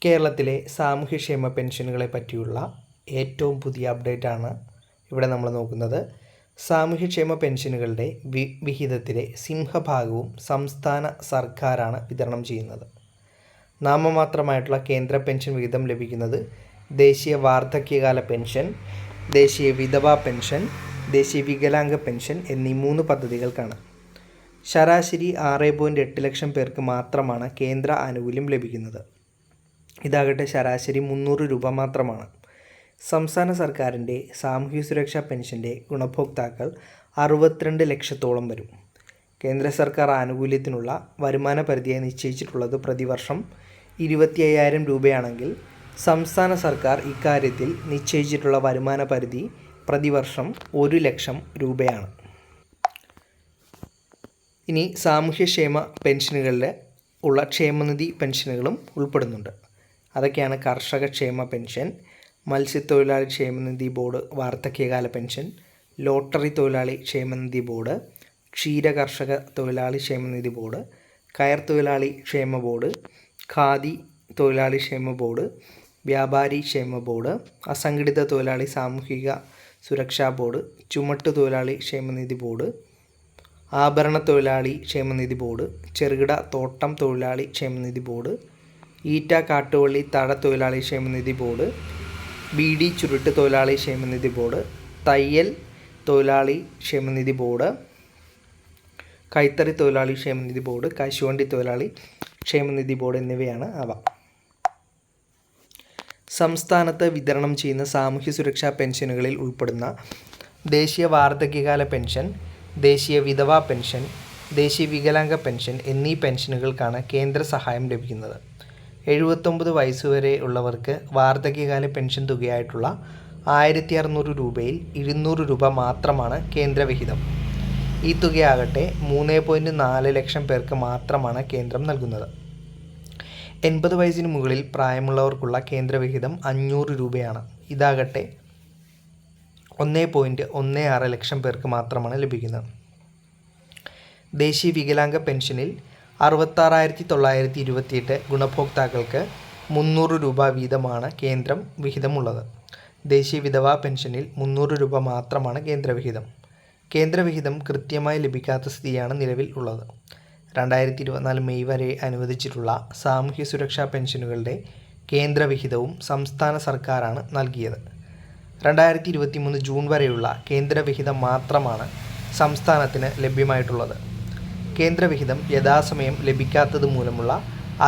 കേരളത്തിലെ സാമൂഹ്യക്ഷേമ പെൻഷനുകളെ പറ്റിയുള്ള ഏറ്റവും പുതിയ അപ്ഡേറ്റാണ് ഇവിടെ നമ്മൾ നോക്കുന്നത്. സാമൂഹ്യക്ഷേമ പെൻഷനുകളുടെ വിഹിതത്തിലെ സിംഹഭാഗവും സംസ്ഥാന സർക്കാരാണ് വിതരണം ചെയ്യുന്നത്. നാമമാത്രമായിട്ടുള്ള കേന്ദ്ര പെൻഷൻ വിഹിതം ലഭിക്കുന്നത് ദേശീയ വാർദ്ധക്യകാല പെൻഷൻ, ദേശീയ വിധവാ പെൻഷൻ, ദേശീയ വികലാംഗ പെൻഷൻ എന്നീ 3 പദ്ധതികൾക്കാണ്. ശരാശരി 6.8 ലക്ഷം പേർക്ക് മാത്രമാണ് കേന്ദ്ര ആനുകൂല്യം ലഭിക്കുന്നത്. ഇതാകട്ടെ ശരാശരി 300 രൂപ മാത്രമാണ്. സംസ്ഥാന സർക്കാരിൻ്റെ സാമൂഹ്യ സുരക്ഷാ പെൻഷൻ്റെ ഗുണഭോക്താക്കൾ 62 ലക്ഷത്തോളം വരും. കേന്ദ്ര സർക്കാർ ആനുകൂല്യത്തിനുള്ള വരുമാന പരിധിയായി നിശ്ചയിച്ചിട്ടുള്ളത് പ്രതിവർഷം 25,000 രൂപയാണെങ്കിൽ സംസ്ഥാന സർക്കാർ ഇക്കാര്യത്തിൽ നിശ്ചയിച്ചിട്ടുള്ള വരുമാന പരിധി പ്രതിവർഷം 1 ലക്ഷം രൂപയാണ്. ഇനി സാമൂഹ്യക്ഷേമ പെൻഷനുകളിൽ ഉള്ള ക്ഷേമനിധി പെൻഷനുകളും ഉൾപ്പെടുന്നുണ്ട്. അതൊക്കെയാണ് കർഷക ക്ഷേമ പെൻഷൻ, മത്സ്യത്തൊഴിലാളി ക്ഷേമനിധി ബോർഡ് വാർദ്ധക്യകാല പെൻഷൻ, ലോട്ടറി തൊഴിലാളി ക്ഷേമനിധി ബോർഡ്, ക്ഷീര കർഷക തൊഴിലാളി ക്ഷേമനിധി ബോർഡ്, കയർ തൊഴിലാളി ക്ഷേമ ബോർഡ്, ഖാദി തൊഴിലാളി ക്ഷേമ ബോർഡ്, വ്യാപാരി ക്ഷേമ ബോർഡ്, അസംഘടിത തൊഴിലാളി സാമൂഹിക സുരക്ഷാ ബോർഡ്, ചുമട്ട് തൊഴിലാളി ക്ഷേമനിധി ബോർഡ്, ആഭരണ തൊഴിലാളി ക്ഷേമനിധി ബോർഡ്, ചെറുകിട തോട്ടം തൊഴിലാളി ക്ഷേമനിധി ബോർഡ്, ഈറ്റ കാട്ടുവള്ളി തട തൊഴിലാളി ക്ഷേമനിധി ബോർഡ്, ബീഡി ചുരുട്ട് തൊഴിലാളി ക്ഷേമനിധി ബോർഡ്, തയ്യൽ തൊഴിലാളി ക്ഷേമനിധി ബോർഡ്, കൈത്തറി തൊഴിലാളി ക്ഷേമനിധി ബോർഡ്, കശുവണ്ടി തൊഴിലാളി ക്ഷേമനിധി ബോർഡ് എന്നിവയാണ് അവ. സംസ്ഥാനത്ത് വിതരണം ചെയ്യുന്ന സാമൂഹ്യ സുരക്ഷാ പെൻഷനുകളിൽ ഉൾപ്പെടുന്ന ദേശീയ വാർദ്ധക്യകാല പെൻഷൻ, ദേശീയ വിധവാ പെൻഷൻ, ദേശീയ വികലാംഗ പെൻഷൻ എന്നീ പെൻഷനുകൾക്കാണ് കേന്ദ്ര സഹായം ലഭിക്കുന്നത്. 79 വയസ്സുവരെ ഉള്ളവർക്ക് വാർദ്ധക്യകാല പെൻഷൻ തുകയായിട്ടുള്ള 1600 രൂപയിൽ 200 രൂപ മാത്രമാണ് കേന്ദ്രവിഹിതം. ഈ തുകയാകട്ടെ 3.4 ലക്ഷം പേർക്ക് മാത്രമാണ് കേന്ദ്രം നൽകുന്നത്. 80 വയസ്സിന് മുകളിൽ പ്രായമുള്ളവർക്കുള്ള കേന്ദ്രവിഹിതം 500 രൂപയാണ്. ഇതാകട്ടെ 1.16 ലക്ഷം പേർക്ക് മാത്രമാണ് ലഭിക്കുന്നത്. ദേശീയ വികലാംഗ പെൻഷനിൽ 66,928 ഗുണഭോക്താക്കൾക്ക് 300 രൂപ വീതമാണ് കേന്ദ്രം വിഹിതമുള്ളത്. ദേശീയ വിധവാ പെൻഷനിൽ 300 രൂപ മാത്രമാണ് കേന്ദ്രവിഹിതം. കേന്ദ്രവിഹിതം കൃത്യമായി ലഭിക്കാത്ത സ്ഥിതിയാണ് നിലവിൽ ഉള്ളത്. 2024 മെയ് വരെ അനുവദിച്ചിട്ടുള്ള സാമൂഹ്യ സുരക്ഷാ പെൻഷനുകളുടെ കേന്ദ്രവിഹിതവും സംസ്ഥാന സർക്കാരാണ് നൽകിയത്. 2023 ജൂൺ വരെയുള്ള കേന്ദ്രവിഹിതം മാത്രമാണ് സംസ്ഥാനത്തിന് ലഭ്യമായിട്ടുള്ളത്. കേന്ദ്രവിഹിതം യഥാസമയം ലഭിക്കാത്തത് മൂലമുള്ള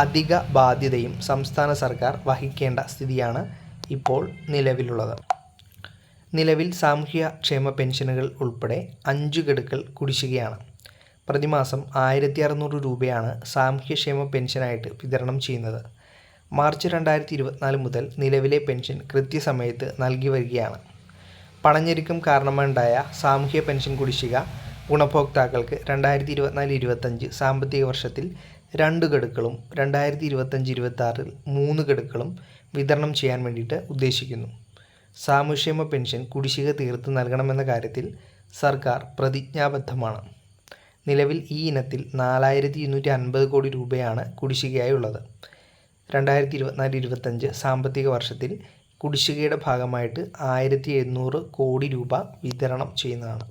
അധിക ബാധ്യതയും സംസ്ഥാന സർക്കാർ വഹിക്കേണ്ട സ്ഥിതിയാണ് ഇപ്പോൾ നിലവിലുള്ളത്. നിലവിൽ സാമൂഹ്യ ക്ഷേമ പെൻഷനുകൾ ഉൾപ്പെടെ 5 ഗഡുക്കൾ കുടിശ്ശികയാണ്. പ്രതിമാസം 1600 രൂപയാണ് സാമൂഹ്യക്ഷേമ പെൻഷനായിട്ട് വിതരണം ചെയ്യുന്നത്. മാർച്ച് 2024 മുതൽ നിലവിലെ പെൻഷൻ കൃത്യസമയത്ത് നൽകി വരികയാണ്. പണഞ്ഞെരുക്കം കാരണമുണ്ടായ സാമൂഹ്യ പെൻഷൻ കുടിശ്ശിക ഗുണഭോക്താക്കൾക്ക് 2024-25 സാമ്പത്തിക വർഷത്തിൽ 2 ഗഡുക്കളും 2025-26 3 ഗഡുക്കളും വിതരണം ചെയ്യാൻ വേണ്ടിയിട്ട് ഉദ്ദേശിക്കുന്നു. സാമൂഹ്യക്ഷേമ പെൻഷൻ കുടിശ്ശിക തീർത്ത് നൽകണമെന്ന കാര്യത്തിൽ സർക്കാർ പ്രതിജ്ഞാബദ്ധമാണ്. നിലവിൽ ഈ ഇനത്തിൽ 4,250 കോടി രൂപയാണ് കുടിശ്ശികയായി ഉള്ളത്. 2024-25 സാമ്പത്തിക വർഷത്തിൽ കുടിശ്ശികയുടെ ഭാഗമായിട്ട് 1,700 കോടി രൂപ വിതരണം ചെയ്യുന്നതാണ്.